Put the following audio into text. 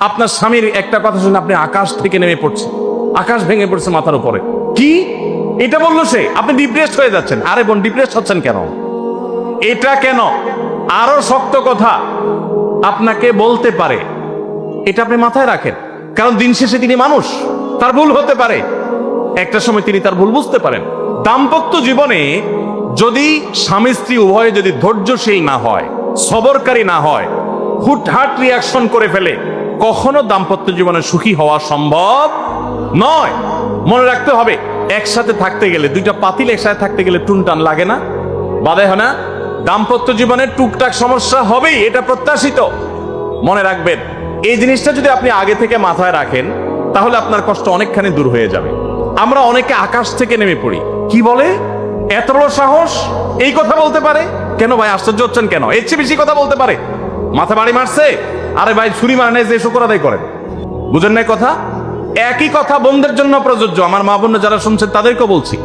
আপনার স্বামীর একটা কথা শুনে আপনি আকাশ থেকে নেমে পড়ছেন, আকাশ ভেঙে পড়ছে মাথার উপরে। কি এটা বললো সে, আপনি ডিপ্রেসড হয়ে যাচ্ছেন। আরে বোন, ডিপ্রেসড হচ্ছেন কেন? এটা কেন? আরো শক্ত কথা আপনাকে বলতে পারে, এটা আপনি মাথায় রাখেন। কারণ দিন শেষে তিনি মানুষ, তার ভুল হতে পারে, একটা সময় তিনি তার ভুল বুঝতে পারেন। দাম্পত্য জীবনে যদি স্বামী স্ত্রী উভয়ে যদি ধৈর্যশীল না হয়, সবরকারী না হয়, হুটহাট রিয়াকশন করে ফেলে, কখনো দাম্পত্য জীবনে সুখী হওয়া সম্ভব নয়। মনে রাখতে হবে, একসাথে থাকতে গেলে, দুইটা পাতিল একসাথে থাকতে গেলে টুনটান লাগে না, বাধে হয় না? দাম্পত্য জীবনে টুকটাক সমস্যা হবেই, এটা প্রত্যাশিত। মনে রাখবেন, এই জিনিসটা যদি আপনি আগে থেকে মাথায় রাখেন, তাহলে আপনার কষ্ট অনেকখানি দূর হয়ে যাবে। আমরা অনেকে আকাশ থেকে নেমে পড়ি। কি বলে? এত বড় সাহস, এই কথা বলতে পারে? কেন ভাই আশ্চর্য হচ্ছেন কেন? এর চেয়ে বেশি কথা বলতে পারে। মাথা বাড়ি মারছে? আরে ভাই, ছুরি মারে নাই যে শুকর আদায় করেন। বুঝেন নাই কথা? একই কথা বোনদের জন্য প্রযোজ্য। আমার মা বোন যারা শুনছেন তাদেরকেও বলছি,